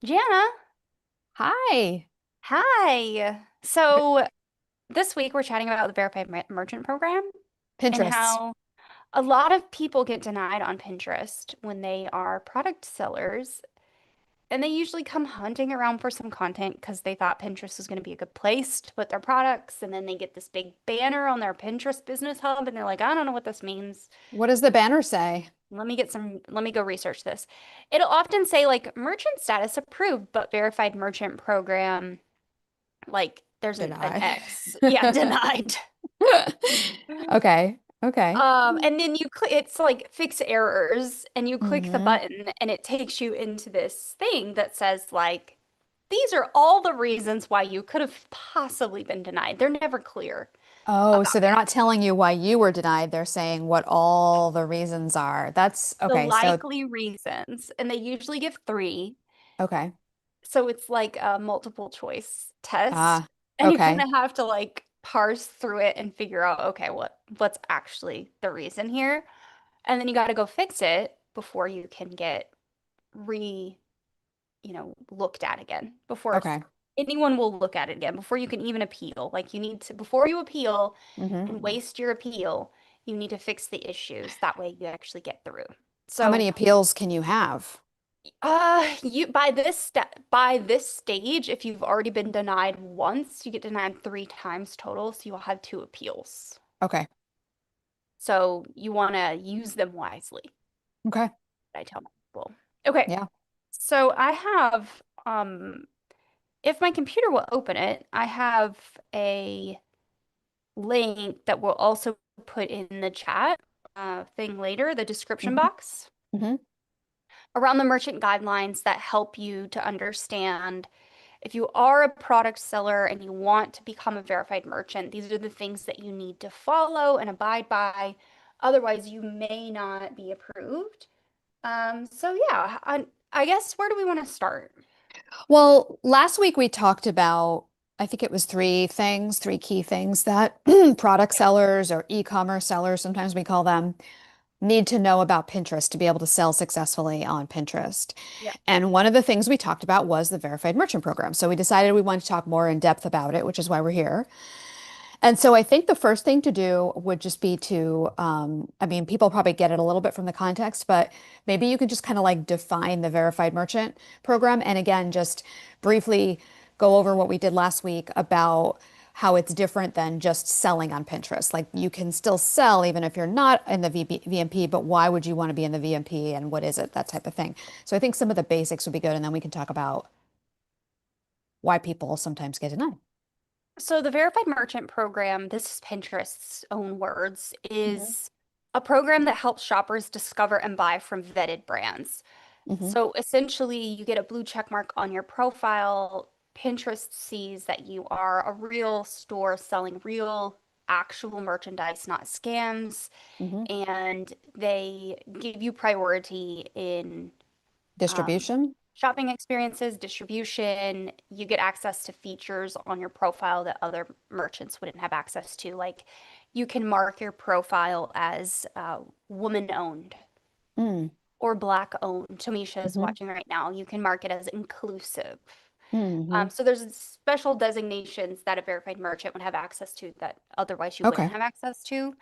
Jana, Hi, hi. So this week we're chatting about the Verified Merchant Program and Pinterest. how a lot of people get denied on Pinterest when they are product sellers. And they usually come hunting around for some content because they thought Pinterest was going to be a good place to put their products. And then they get this big banner on their Pinterest business hub and they're like, I don't know what this means. What does the banner say? Let me go research this. It'll often say like merchant status approved, but verified merchant program. Like there's an Denied. X. Yeah, denied. Okay, okay. And then you click, it's like fix errors, and you click the hmm button, and it takes you into this thing that says, like, these are all the reasons why you could have possibly been denied. They're never clear Oh, about so they're not telling you why you were denied. They're saying what all the reasons are. That's the okay. So, likely reasons, and they usually give three. okay. So it's like a multiple choice test, Ah, and you kind okay. of have to like parse through it and figure out, okay, what's actually the reason here? And then you got to go fix it before you can get looked at again. Before Okay. anyone will look at it again, before you can even appeal. Like you need to, before you appeal hmm and waste your appeal, you need to fix the issues. That way you actually get through. How So, many appeals can you have? you by this stage, if you've already been denied once, you get denied three times total, so you'll have two appeals. Okay. So you want to use them wisely. Okay. I tell people. Okay, Yeah. so I have, if my computer will open it, I have a link that we'll also put in the chat thing later, the description hmm box, hmm around the merchant guidelines that help you to understand if you are a product seller and you want to become a verified merchant, these are the things that you need to follow and abide by. Otherwise, you may not be approved. So yeah, I guess where do we want to start? Well, last week we talked about, I think it was three things, three key things that product Yeah. sellers or e-commerce sellers, sometimes we call them, need to know about Pinterest to be able to sell successfully on Pinterest. Yeah. And one of the things we talked about was the Verified Merchant Program. So we decided we wanted to talk more in depth about it, which is why we're here. And so I think the first thing to do would just be to, I mean, people probably get it a little bit from the context, but maybe you could just kind of like define the Verified Merchant Program. And again, just briefly go over what we did last week about how it's different than just selling on Pinterest. Like you can still sell even if you're not in the VMP, but why would you want to be in the VMP and what is it? That type of thing. So I think some of the basics would be good. And then we can talk about why people sometimes get denied. So the Verified Merchant Program, this is Pinterest's own words, hmm is a program that helps shoppers discover and buy from vetted brands. hmm So essentially, you get a blue check mark on your profile. Pinterest sees that you are a real store selling real, actual merchandise, not scams, hmm and they give you priority in um, Distribution. shopping experiences, distribution. You get access to features on your profile that other merchants wouldn't have access to. Like you can mark your profile as woman owned Mm. or black owned. Tamisha is hmm watching right now. You can mark it as inclusive. hmm So there's special designations that a verified merchant would have access to that otherwise you wouldn't Okay. have access to,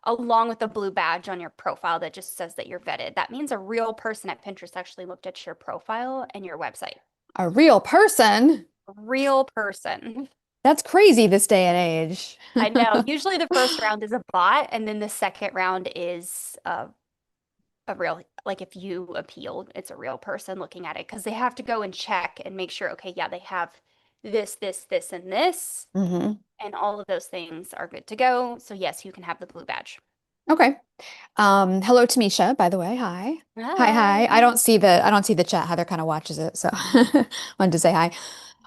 along with a blue badge on your profile that just says that you're vetted. That means a real person at Pinterest actually looked at your profile and your website. A real person. A real person. That's crazy this day and age. I know. Usually the first round is a bot, and then the second round is a real, like if you appeal, it's a real person looking at it because they have to go and check and make sure, okay, yeah, they have this, and this. hmm And all of those things are good to go. So yes, you can have the blue badge. Okay. Hello, Tamisha, by the way. Hi. Hi, hi. Hi. I don't see the chat. Heather kind of watches it, so wanted to say hi.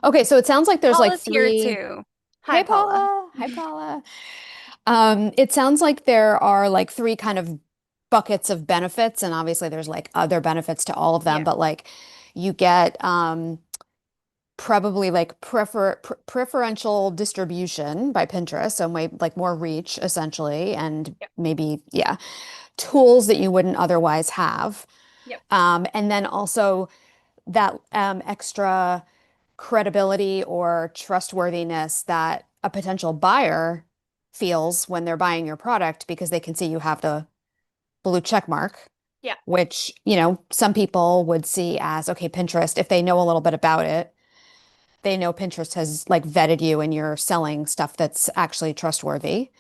Okay, so it sounds like there's like Paula's here three. too. Hi, Hey, Paula. Paula. Hi, Paula. It sounds like there are like three kind of buckets of benefits, and obviously there's like other benefits to all of them, Yeah. but like you get probably like preferential distribution by Pinterest, so like more reach essentially, and Yep. maybe yeah, tools that you wouldn't otherwise have. Yep. And then also that extra credibility or trustworthiness that a potential buyer feels when they're buying your product because they can see you have the blue check mark, Yeah. which, some people would see as, okay, Pinterest, if they know a little bit about it, they know Pinterest has like vetted you and you're selling stuff that's actually trustworthy.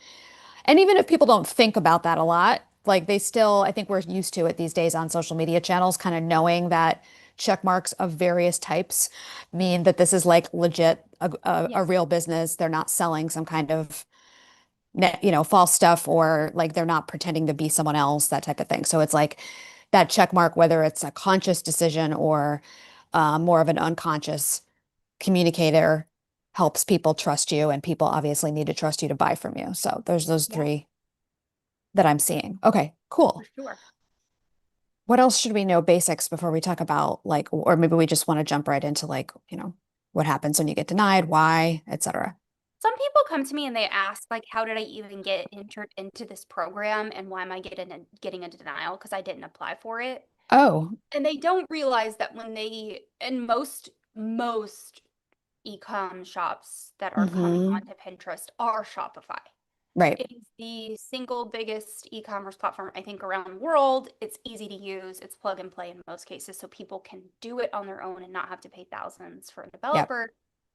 And even if people don't think about that a lot, like they still, I think we're used to it these days on social media channels, kind of knowing that check marks of various types mean that this is like legit, a Yes. real business. They're not selling some kind of false stuff, or like they're not pretending to be someone else, that type of thing. So it's like that check mark, whether it's a conscious decision or more of an unconscious communicator, helps people trust you, and people obviously need to trust you to buy from you. So there's those Yeah, three that I'm seeing. Okay, for cool. sure. What else should we know basics before we talk about like, or maybe we just want to jump right into like, what happens when you get denied, why, etc. Some people come to me and they ask, like, how did I even get entered into this program and why am I getting a denial because I didn't apply for it? Oh, And they don't realize that and most e-com shops that are coming mm-hmm. onto Pinterest are Shopify. Right. It is the single biggest e-commerce platform, I think, around the world. It's easy to use. It's plug and play in most cases, so people can do it on their own and not have to pay thousands for a Yep. developer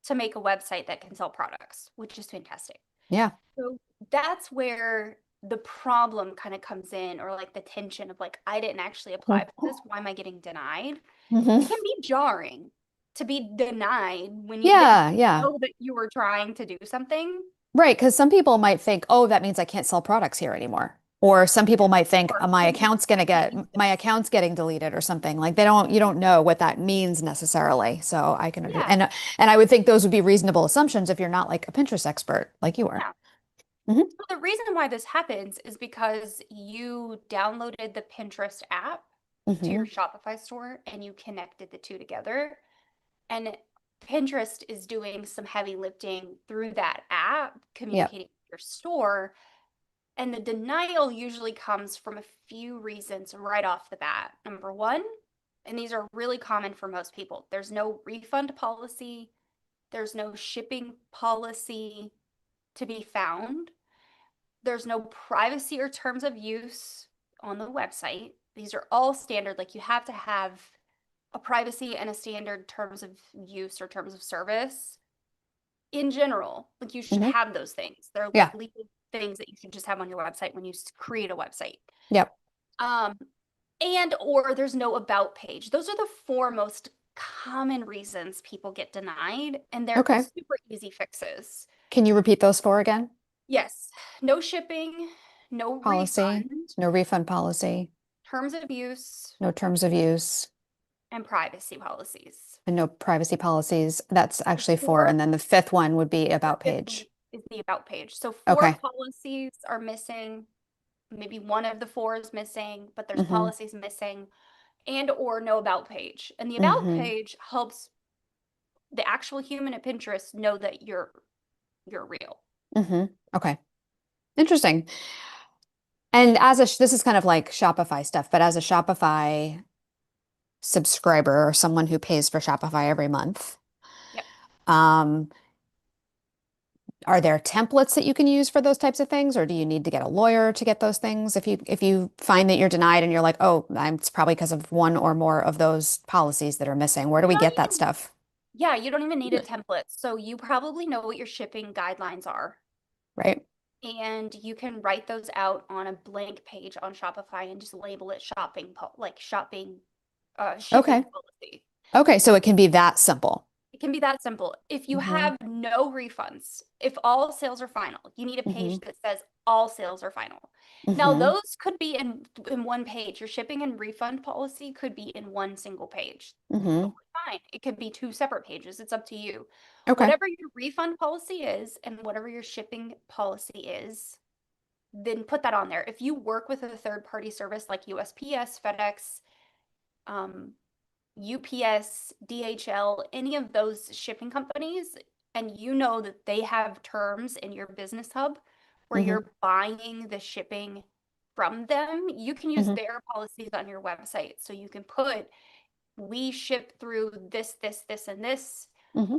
to make a website that can sell products, which is fantastic. Yeah. So that's where the problem kind of comes in, or like the tension of like, I didn't actually apply for this. Why am I getting denied? It hmm can be jarring to be denied when you didn't Yeah, yeah. know that you were trying to do something. Right, because some people might think, oh, that means I can't sell products here anymore. Or some people might think Or my what do you account's gonna get mean my this? account's getting deleted or something. Like you don't know what that means necessarily. So I can Yeah, and I would think those would be reasonable assumptions if you're not like a Pinterest expert like you are. yeah. hmm So the reason why this happens is because you downloaded the Pinterest app to your hmm Shopify store and you connected the two together. And Pinterest is doing some heavy lifting through that app, Yep. communicating with your store. And the denial usually comes from a few reasons right off the bat. Number one, and these are really common for most people, there's no refund policy, there's no shipping policy to be found, there's no privacy or terms of use on the website. These are all standard, like you have to have a privacy and a standard terms of use or terms of service in general. Like you should hmm have those things. They're Yeah. like legal things that you should just have on your website when you create a website. Yep. Um, and or there's no about page. Those are the four most common reasons people get denied, and they're Okay. super easy fixes. Can you repeat those four again? Yes, no shipping, no Policy, refund, no refund policy, terms of use, no terms of use, and privacy policies. and no privacy policies. That's So actually four. four, And then the fifth one would be the about fifth one page. is the about page. So four Okay. policies are missing. Maybe one of the four is missing, but there's hmm policies missing, and or no about page. And the about hmm page helps the actual human at Pinterest know that you're real. hmm Okay. Interesting. And this is kind of like Shopify stuff, but as a Shopify subscriber or someone who pays for Shopify every month, Yep. um, are there templates that you can use for those types of things, or do you need to get a lawyer to get those things? If you find that you're denied and you're like, oh, it's probably because of one or more of those policies that are missing. Where do You we don't get that even, stuff? yeah, you don't even need a template. So you probably know what your shipping guidelines are, Right? and you can write those out on a blank page on Shopify and just label it shopping shipping Okay. policy. Okay. So it can be that simple. It can be that simple. If you hmm have no refunds, if all sales are final, you need a hmm page that says all sales are final. Now, hmm those could be in one page. Your shipping and refund policy could be in one single page. hmm Totally fine. It could be two separate pages. It's up to you. Okay. Whatever your refund policy is and whatever your shipping policy is, then put that on there. If you work with a third party service like USPS, FedEx, um, UPS, DHL, any of those shipping companies, and you know that they have terms in your business hub where hmm you're buying the shipping from them, you can use hmm their policies on your website. So you can put we ship through this, and this. Hmm.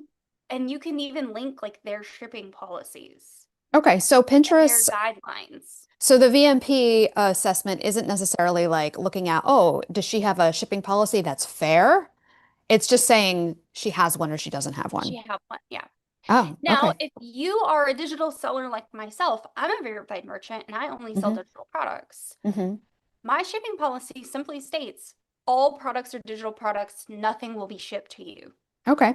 And you can even link like their shipping policies Okay, so and their Pinterest, guidelines. so the VMP assessment isn't necessarily like looking at, oh, does she have a shipping policy that's fair? It's just saying she has one or she doesn't have She one. have one, yeah. Oh, Now, okay. if you are a digital seller like myself, I'm a verified merchant and I only sell Hmm. digital products. Hmm. My shipping policy simply states all products are digital products, nothing will be shipped to you. Okay.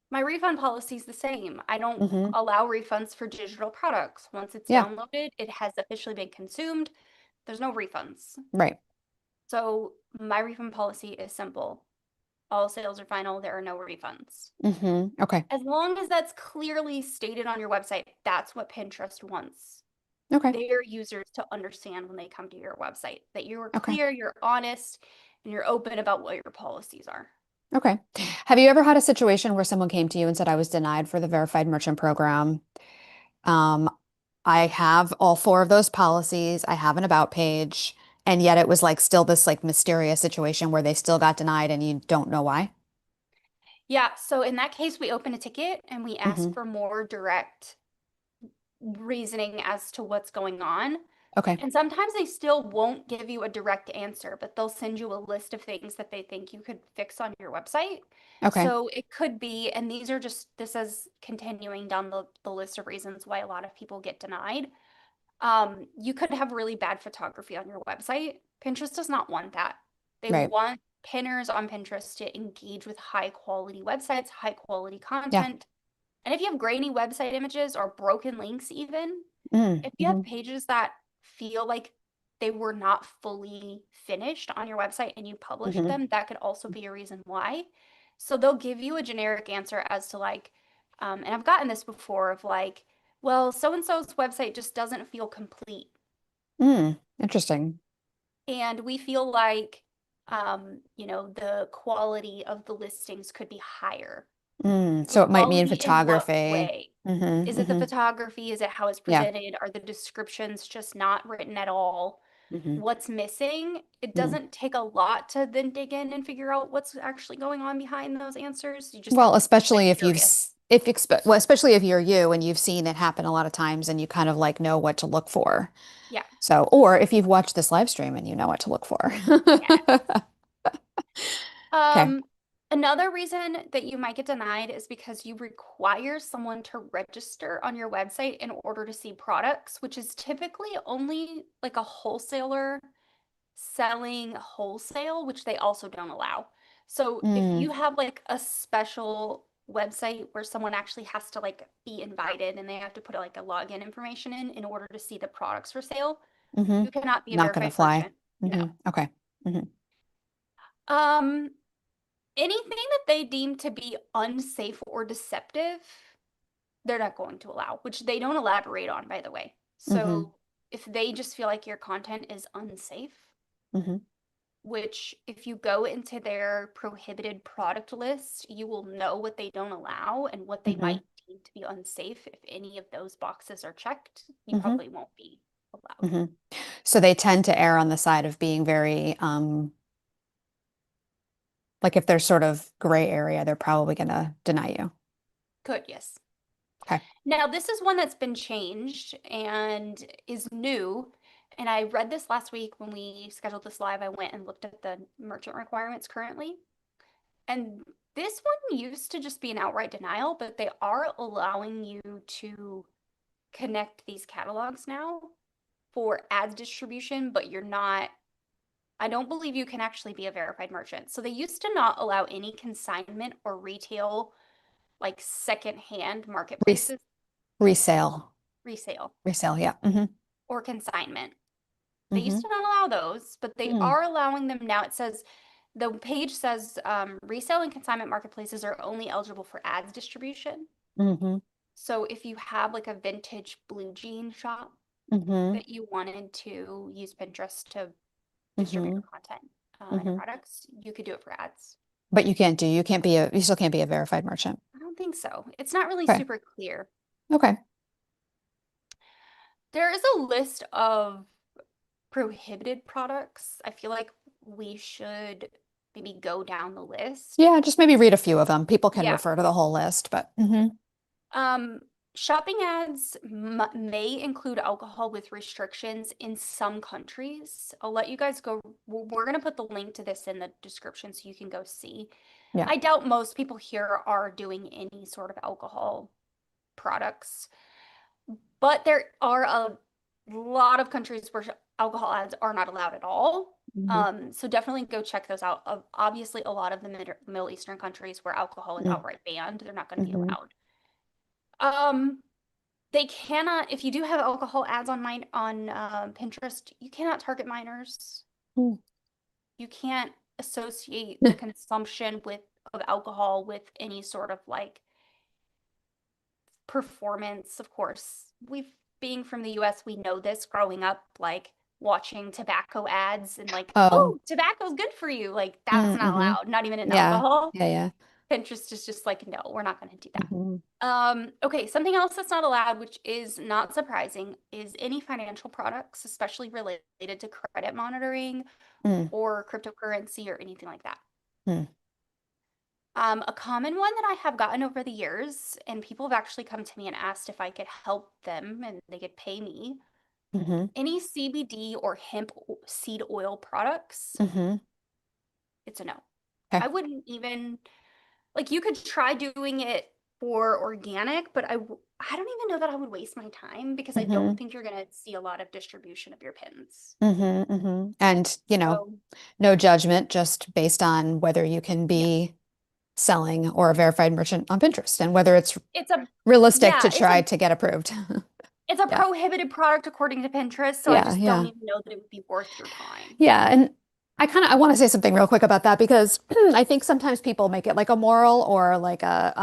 My refund policy is the same. I don't Hmm. allow refunds for digital products. Once it's Yeah, downloaded, it has officially been consumed. There's no refunds. right. So my refund policy is simple. All sales are final, there are no refunds. Okay. As long as that's clearly stated on your website, that's what Pinterest wants Okay. their users to understand when they come to your website, that you are Okay. clear, you're honest, and you're open about what your policies are. Okay. Have you ever had a situation where someone came to you and said, I was denied for the verified merchant program? Um, I have all four of those policies. I have an about page, and yet it was like still this like mysterious situation where they still got denied and you don't know why. Yeah, so in that case, we open a ticket and we ask Hmm. for more direct reasoning as to what's going on. Okay. And sometimes they still won't give you a direct answer, but they'll send you a list of things that they think you could fix on your website. Okay. So it could be, and these are just, this is continuing down the list of reasons why a lot of people get denied. You could have really bad photography on your website. Pinterest does not want that. They Right. want pinners on Pinterest to engage with high quality websites, high quality Yeah. content. And if you have grainy website images or broken links, even Mm. if you have Hmm. pages that feel like they were not fully finished on your website and you published Hmm. them, that could also be a reason why. So they'll give you a generic answer as to like, and I've gotten this before of like, well, so and so's website just doesn't feel complete. Mm. Interesting. And we feel like, the quality of the listings could be higher. Mm. The So it might mean quality in what photography. way? Hmm. Is it the Hmm. photography? Is it how it's Yeah. presented? Are the descriptions just not written at all? Hmm. What's missing? It Mm. doesn't take a lot to then dig in and figure out what's actually going on behind those answers. You just have Well, to be a bit especially if curious. well, especially if you're you and you've seen it happen a lot of times and you kind of like know what to look for. Yeah. So, or if you've watched this live stream and you know what to look for. Yeah. Okay. Um, Another reason that you might get denied is because you require someone to register on your website in order to see products, which is typically only like a wholesaler selling wholesale, which they also don't allow. So if Mm. you have like a special website where someone actually has to like be invited and they have to put like a login information in order to see the products for sale, Hmm. you cannot be a Not gonna verified fly. merchant. No. Okay. Hmm. Um, Anything that they deem to be unsafe or deceptive, they're not going to allow, which they don't elaborate on, by the way. Hmm. So if they just feel like your content is unsafe, Hmm. which if you go into their prohibited product list, you will know what they don't allow and what they Hmm. might deem to be unsafe. If any of those boxes are checked, you Hmm. probably won't be allowed. Hmm. So they tend to err on the side of being very, like if there's sort of gray area, they're probably gonna deny you. Good, yes. Okay. Now, this is one that's been changed and is new. And I read this last week when we scheduled this live. I went and looked at the merchant requirements currently. And this one used to just be an outright denial, but they are allowing you to connect these catalogs now for ads distribution, but you're not, I don't believe you can actually be a verified merchant. So they used to not allow any consignment or retail, like secondhand Res marketplaces, Resale. resale Resale, yeah. Hmm. or consignment. They used Hmm. to not allow those, but they Mm. are allowing them now. It says the page says resale and consignment marketplaces are only eligible for ads distribution. Hmm. So if you have like a vintage blue jean shop Hmm. that you wanted to use Pinterest to distribute Hmm. your content and your Hmm. products, you could do it for ads. But you still can't be a verified merchant. I don't think so. It's not really Okay. super clear. Okay. There is a list of prohibited products. I feel like we should maybe go down the list. Yeah, just maybe read a few of them. People can Yeah. refer to the whole list, but Um, Shopping ads m may include alcohol with restrictions in some countries. I'll let you guys go. We're going to put the link to this in the description so you can go see. yeah. I doubt most people here are doing any sort of alcohol products, but there are a lot of countries where alcohol ads are not allowed at all. Mhm. So definitely go check those out. Obviously, a lot of the Middle Eastern countries where alcohol is Mm, outright banned, they're not going to be mhm. allowed. Um, they cannot, if you do have alcohol ads on Pinterest, you cannot target minors. Mm. You can't associate the consumption of alcohol with any sort of like performance. Of course, we've being from the US, we know this growing up, like watching tobacco ads and like, Oh, oh, tobacco's good for you. Like that's not mm-hmm. allowed, not even in Yeah. alcohol. Yeah, yeah. Pinterest is just like, no, we're not going to do that. Hmm. Okay, something else that's not allowed, which is not surprising, is any financial products, especially related to credit monitoring Mm, or cryptocurrency or anything like that. mm, A common one that I have gotten over the years, and people have actually come to me and asked if I could help them and they could pay me. hmm. Any CBD or seed oil products, Hmm. it's a no. I Okay. wouldn't even like you could try doing it for organic, but I don't even know that I would waste my time because I don't Hmm. think you're gonna see a lot of distribution of your pins. Hmm. Hmm. And, So no judgment, just based on whether you can yeah, be selling or a verified merchant on Pinterest and whether it's it's a realistic to yeah, try to get approved. it's a Yeah. prohibited product according to Pinterest, so I Yeah, just don't yeah. even know that it would be worth your time. Yeah, and I want to say something real quick about that because I think sometimes people make it like a moral or like a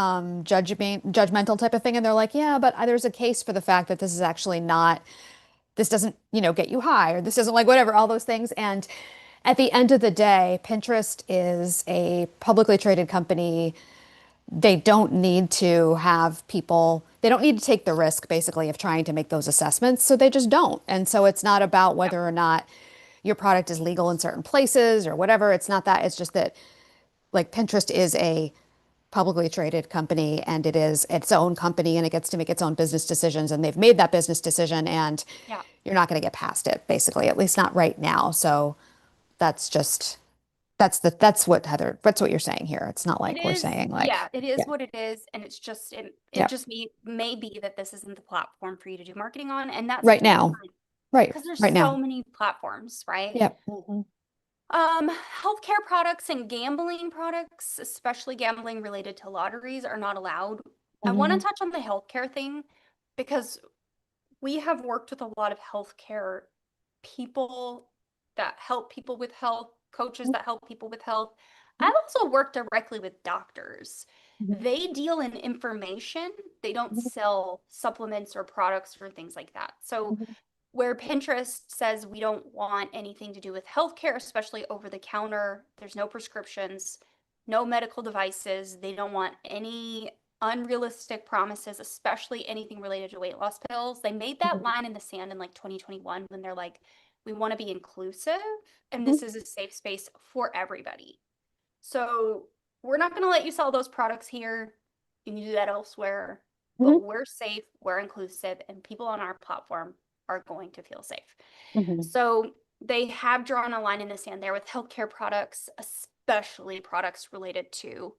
judgmental type of thing, and they're like, yeah, but there's a case for the fact that this is actually not, this doesn't, get you high, or this doesn't like whatever, all those things. And at the end of the day, Pinterest is a publicly traded company. They don't need to have people, they don't need to take the risk basically of trying to make those assessments. So they just don't. And so it's not about Yep, whether or not your product is legal in certain places or whatever. It's not that. It's just that like Pinterest is a publicly traded company and it is its own company and it gets to make its own business decisions. And they've made that business decision and yeah. you're not going to get past it, basically, at least not right now. So that's just, that's what you're saying here. It's not It like we're is, saying yeah, like, it is yeah, what it is, and it's just it yeah, just may be that this isn't the platform for you to do marketing on, and that's right totally now. fine Right, because there's right so now. many platforms, right? Yep. Hmm. Healthcare products and gambling products, especially gambling related to lotteries, are not allowed. I want to Hmm. touch on the healthcare thing because we have worked with a lot of healthcare people that help people with health, coaches that help people with health. I've also worked directly with doctors. They deal in information, they don't sell supplements or products or things like that. So where Pinterest says we don't want anything to do with healthcare, especially over the counter, there's no prescriptions, no medical devices. They don't want any unrealistic promises, especially anything related to weight loss pills. They made that line in the sand in like 2021 when they're like, we want to be inclusive and Hmm. this is a safe space for everybody. So we're not going to let you sell those products here. You can do that elsewhere, Hmm. but we're safe, we're inclusive, and people on our platform are going to feel safe. Hmm. So they have drawn a line in the sand there with healthcare products, especially products related to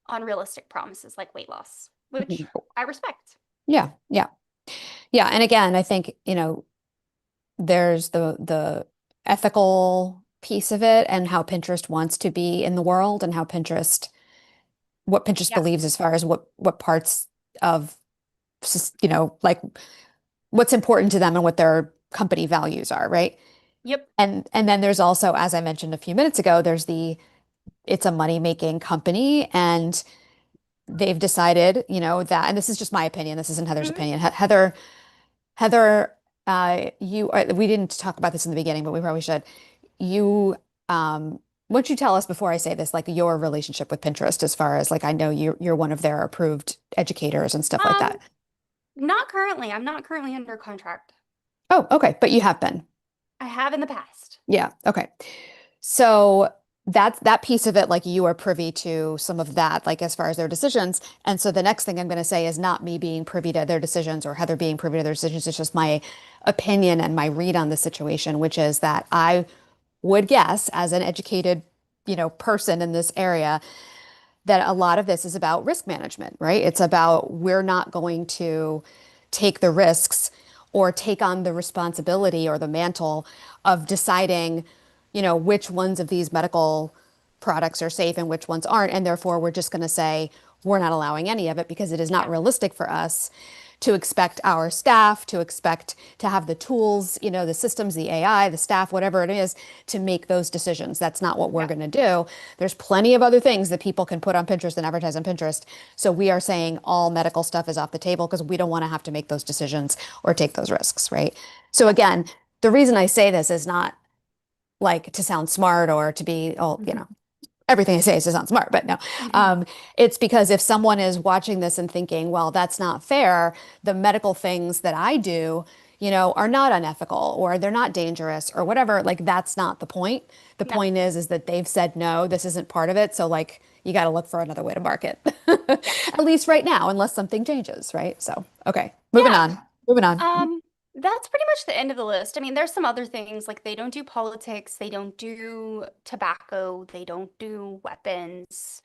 unrealistic promises like weight loss, which Hmm. I respect. Yeah, yeah. Yeah, and again, I think, there's the ethical piece of it and how Pinterest wants to be in the world and how what Pinterest Yeah. believes as far as what parts of like what's important to them and what their company values are, right? Yep. And then there's also, as I mentioned a few minutes ago, there's it's a money-making company and they've decided, that, and this is just my opinion, this isn't Heather's Mhm. opinion. Heather, we didn't talk about this in the beginning, but we probably should. You, why don't you tell us before I say this, like your relationship with Pinterest, as far as like I know you're one of their approved educators and stuff like Um, that. Not currently. I'm not currently under contract. Oh, okay, but you have been. I have in the past. Yeah, okay. So. that's that piece of it, like you are privy to some of that, like as far as their decisions. And so the next thing I'm going to say is not me being privy to their decisions or Heather being privy to their decisions. It's just my opinion and my read on the situation, which is that I would guess, as an educated, person in this area, that a lot of this is about risk management, right? It's about we're not going to take the risks or take on the responsibility or the mantle of deciding, which ones of these medical products are safe and which ones aren't. And therefore, we're just going to say we're not allowing any of it because it is not Yeah. realistic for us to expect our staff, to expect to have the tools, the systems, the AI, the staff, whatever it is, to make those decisions. That's not what we're Yeah. going to do. There's plenty of other things that people can put on Pinterest and advertise on Pinterest. So we are saying all medical stuff is off the table because we don't want to have to make those decisions or take those risks, right? So Yeah. again, the reason I say this is not like to sound smart or to be, oh, Mhm. everything I say is to sound smart, but no. Mhm. Um, it's because if someone is watching this and thinking, well, that's not fair, the medical things that I do, are not unethical or they're not dangerous or whatever, like that's not the point. The No. point is that they've said no, this isn't part of it. So like you got to look for another way to market. Yeah. At least right now, unless something changes, right? So, okay, moving Yeah. on. Moving on. Um, that's pretty much the end of the list. I mean, there's some other things like they don't do politics, they don't do tobacco, they don't do weapons,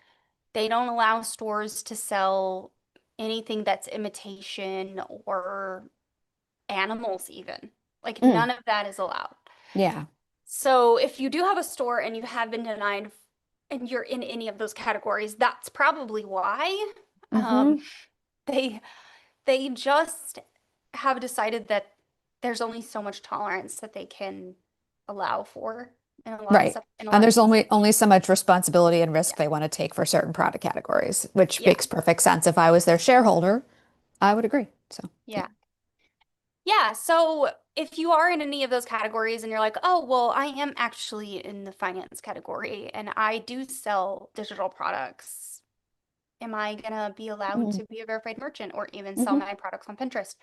they don't allow stores to sell anything that's imitation or animals even. Like Mm, none of that is allowed. yeah. So if you do have a store and you have been denied and you're in any of those categories, that's probably why. Um, Hmm. they they just have decided that there's only so much tolerance that they can allow for in a lot of Right. stuff in a And lot of there's things. only so much responsibility and risk Yeah. they want to take for certain product categories, which Yeah. makes perfect sense. If I was their shareholder, I would agree. So, yeah. Yeah. Yeah. So if you are in any of those categories and you're like, oh, well, I am actually in the finance category and I do sell digital products, am I gonna be allowed Mm-hmm. to be a verified merchant or even sell Mm-hmm. my products on Pinterest?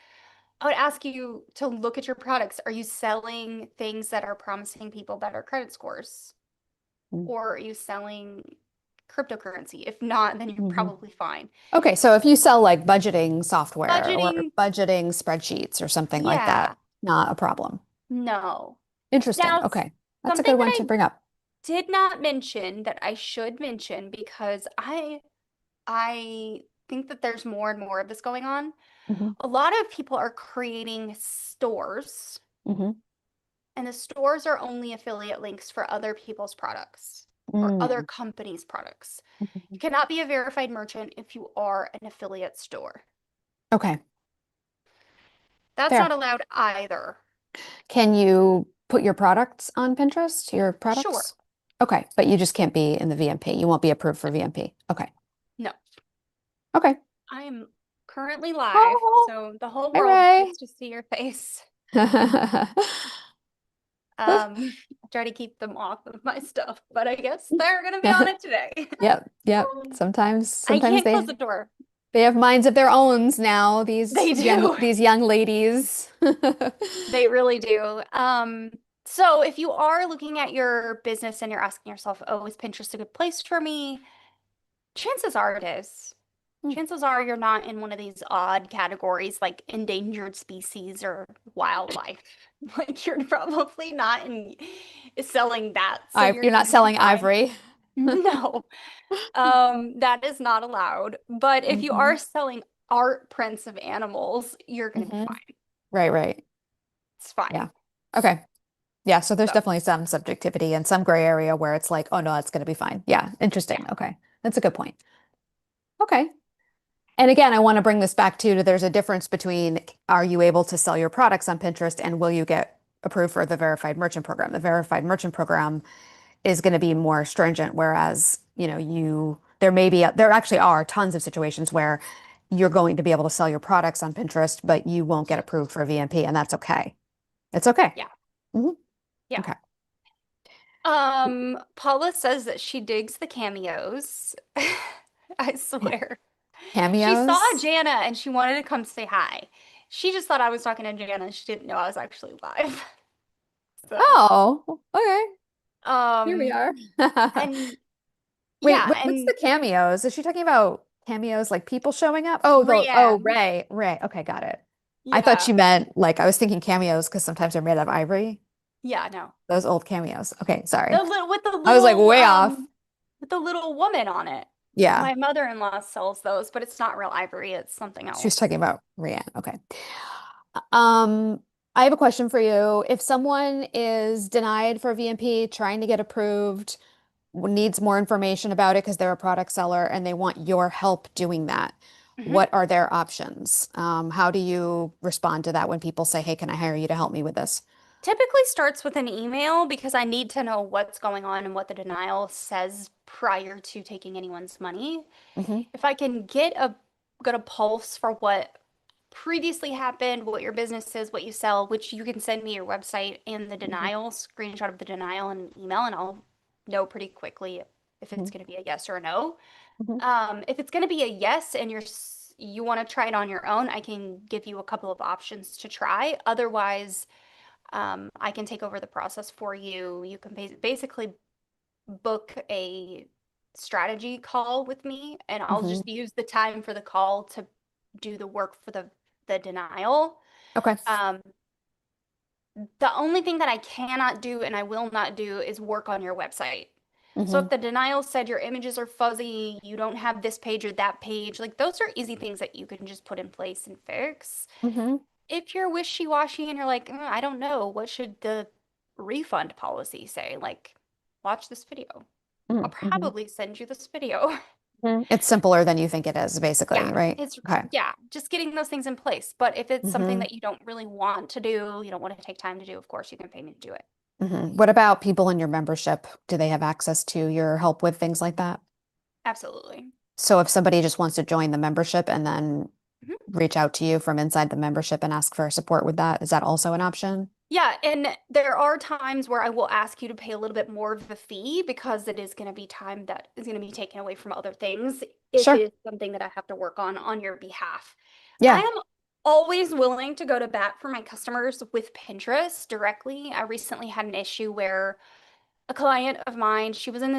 I would ask you to look at your products. Are you selling things that are promising people better credit scores? Or are you selling cryptocurrency? If not, then you're Mm-hmm. probably fine. Okay, so if you sell like budgeting software or Budgeting, budgeting spreadsheets or something like that, yeah, not a problem. no. Interesting. Now, Okay. That's a something good that one to I bring up. did not mention that I should mention because I think that there's more and more of this going on. Hmm. A lot of people are creating stores, Hmm. and the stores are only affiliate links for other people's products or other Mm. companies' products. You Mhm. cannot be a verified merchant if you are an affiliate store. Okay, That's not fair. allowed either. Can you put your products on Pinterest, your Sure. products? Okay, but you just can't be in the VMP. You won't be approved for VMP. Okay. No. Okay. I am currently live, Oh, so the whole hi world Ray. gets to see your face. I try to keep them off of my stuff, but I guess they're gonna be on it today. Yep, yep. Sometimes I sometimes can't close they the door. they have minds of their own now, They do. these young ladies. They really do. So if you are looking at your business and you're asking yourself, oh, is Pinterest a good place for me? Chances are it is. Chances are you're not in one of these odd categories like endangered species or wildlife. Like you're probably not in selling that, so I you're you're not gonna be selling fine. ivory. No, that is not allowed. But if you Hmm. are selling art prints of animals, you're gonna be Hmm. fine. Right, right. It's fine. Yeah. Okay. Yeah, so there's So definitely some subjectivity and some gray area where it's like, oh no, it's going to be fine. Yeah, yeah, interesting. Okay. That's a good point. Okay. And again, I want to bring this back to there's a difference between are you able to sell your products on Pinterest and will you get approved for the verified merchant program? The verified merchant program is going to be more stringent, whereas, there actually are tons of situations where you're going to be able to sell your products on Pinterest, but you won't get approved for VMP, and that's okay. It's okay. yeah, Hmm. yeah. Okay. Paula says that she digs the cameos. I swear. She saw Cameos. Jana and she wanted to come say hi. She just thought I was talking to Jana. She didn't know I was actually live. So, Oh, okay. Here we Um, are. and Wait, yeah, what's the and cameos? Is she talking about cameos like people showing up? Oh, Brienne, Ray. Okay, got it. I thought yeah, she meant like I was thinking cameos because sometimes they're made out of ivory. yeah, no. Those old cameos. Okay, sorry. I was like way off. with the little woman on it. Yeah, My mother-in-law sells those, but it's not real ivory, it's something she was else. talking about Rianne. Okay. Um, I have a question for you. If someone is denied for VMP, trying to get approved, needs more information about it because they're a product seller and they want your help doing that, Mhm. what are their options? How do you respond to that when people say, "Hey, can I hire you to help me with this?" Typically starts with an email because I need to know what's going on and what the denial says prior to taking anyone's money. Hmm. If I can get a pulse for what previously happened, what your business is, what you sell, which you can send me your website and the Hmm. denial, screenshot of the denial and email, and I'll know pretty quickly if it's Hmm. going to be a yes or a no. Hmm. If it's going to be a yes and you want to try it on your own, I can give you a couple of options to try. Otherwise, I can take over the process for you. You can basically book a strategy call with me, and I'll Hmm. just use the time for the call to do the work for the denial. Okay. Um, the only thing that I cannot do and I will not do is work on your website. So Hmm. if the denial said your images are fuzzy, you don't have this page or that page, like those are easy things that you can just put in place and fix. Hmm. If you're wishy-washy and you're like, I don't know, what should the refund policy say? Like, watch this video. I'll Hmm. probably send you this video. It's simpler than you think it is, Yeah, basically, right? it's Okay. yeah, just getting those things in place. But if it's something Hmm. that you don't really want to do, you don't want to take time to do, of course, you can pay me to do it. What about people in your membership? Do they have access to your help with things like that? Absolutely. So if somebody just wants to join the membership and then Mhm. reach out to you from inside the membership and ask for support with that, is that also an option? Yeah, and there are times where I will ask you to pay a little bit more of a fee because it is going to be time that is going to be taken away from other things if it Sure. is something that I have to work on your behalf. I Yeah. am always willing to go to bat for my customers with Pinterest directly. I recently had an issue where a client of mine, she was in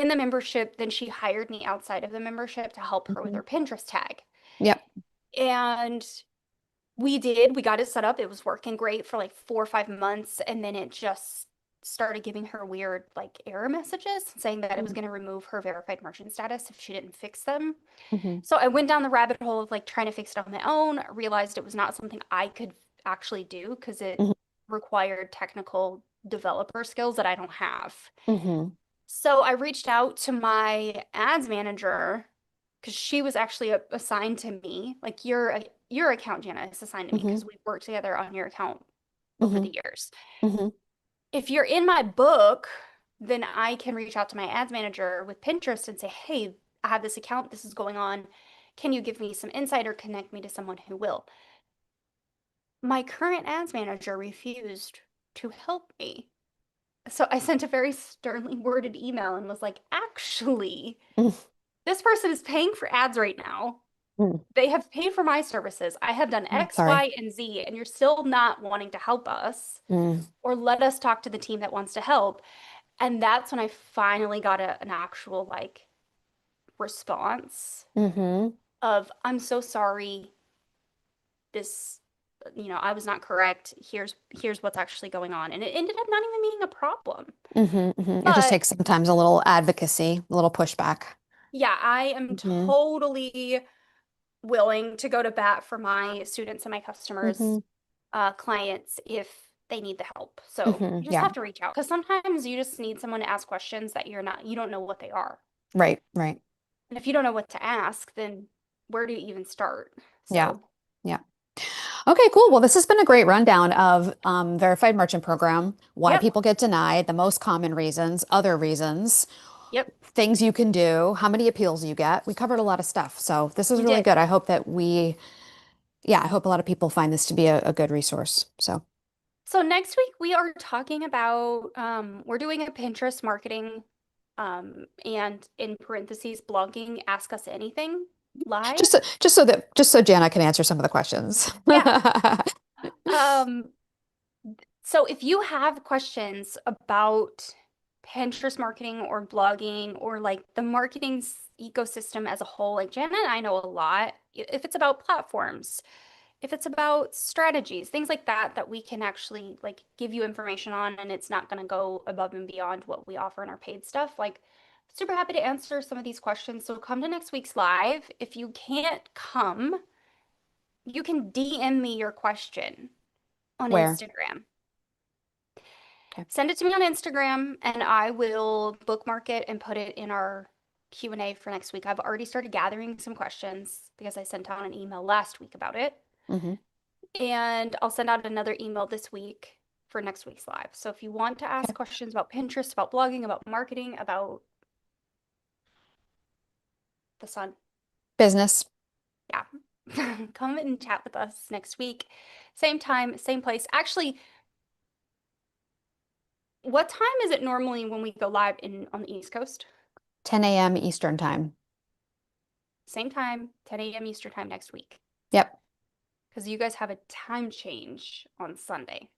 the membership, then she hired me outside of the membership to help her with Hmm. her Pinterest tag. Yep. And we got it set up. It was working great for like 4 or 5 months, and then it just started giving her weird like error messages saying that it was going to remove her verified merchant status if she didn't fix them. Hmm. So I went down the rabbit hole of like trying to fix it on my own, realized it was not something I could actually do because it Hmm. required technical developer skills that I don't have. Hmm. So I reached out to my ads manager because she was actually assigned to me. Like your account, Jana, is assigned to me Hmm. because we've worked together on your account over Hmm. the years. Hmm. If you're in my book, then I can reach out to my ads manager with Pinterest and say, hey, I have this account, this is going on. Can you give me some insight or connect me to someone who will? My current ads manager refused to help me. So I sent a very sternly worded email and was like, actually, this person is paying for ads right now. Hmm. They have paid for my services. I have done X, Sorry. Y, and Z, and you're still not wanting to help us Mm. or let us talk to the team that wants to help. And that's when I finally got an actual like response Hmm. of, I'm so sorry. This, I was not correct. Here's what's actually going on. And it ended up not even being a problem. Hmm. Hmm. It just But takes sometimes a little advocacy, a little pushback. yeah, I am Hmm. totally willing to go to bat for my students and my customers, Hmm. clients if they need the help. So Hmm. you just Yeah. have to reach out because sometimes you just need someone to ask questions that you don't know what they are. Right. Right. And if you don't know what to ask, then where do you even start? Yeah. So, Yeah. Okay, cool. Well, this has been a great rundown of Verified Merchant Program, why yep, people get denied, the most common reasons, other reasons, yep, things you can do, how many appeals you get. We covered a lot of stuff. So this is you really did. good. I hope that yeah, I hope a lot of people find this to be a good resource. So So next week we are talking about we're doing a Pinterest marketing and in parentheses blogging ask us anything live. just so Jana can answer some of the questions. Yeah. Um so if you have questions about Pinterest marketing or blogging or like the ecosystem as a whole, like Janet and I know a lot. If it's about platforms, if it's about strategies, things like that, that we can actually like give you information on and it's not going to go above and beyond what we offer in our paid stuff. Like, super happy to answer some of these questions. So come to next week's live. If you can't come, you can DM me your question on Where? Instagram. Okay. Send it to me on Instagram and I will bookmark it and put it in our Q&A for next week. I've already started gathering some questions because I sent out an email last week about it. Hmm. And I'll send out another email this week for next week's live. So if you want to ask Okay. questions about Pinterest, about blogging, about marketing, about the sun, Business. yeah, come and chat with us next week. Same time, same place. Actually, what time is it normally when we go live in on the East Coast? 10 a.m. Eastern time. Same time, 10 a.m. Eastern time next week. Yep. Because you guys have a time change on Sunday.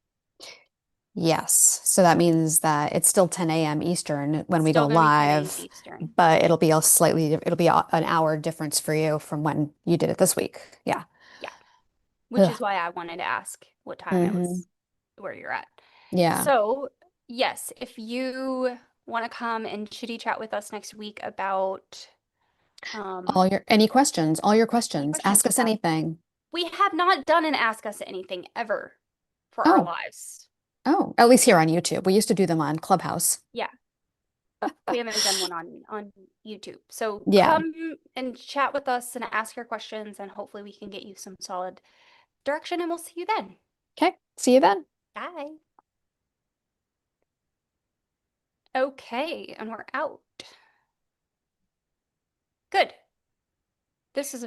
Yes. So that means that it's still 10 a.m. Eastern when we go Still going to be 10 a.m. live, Eastern. but it'll be an hour difference for you from when you did it this week. Yeah. Yeah. Which is Ugh. why I wanted to ask what time it Hmm. was, where you're at. Yeah. So, yes, if you want to come and chitty chat with us next week about um, All your any questions. questions Ask you us have, anything. we have not done an Ask Us Anything ever for our Oh, lives. oh, at least here on YouTube. We used to do them on Clubhouse. Yeah, we haven't done one on YouTube. So Yeah. come and chat with us and ask your questions, and hopefully we can get you some solid direction, and we'll see you then. Okay. See you then. Bye. Okay, and we're out. Good. This is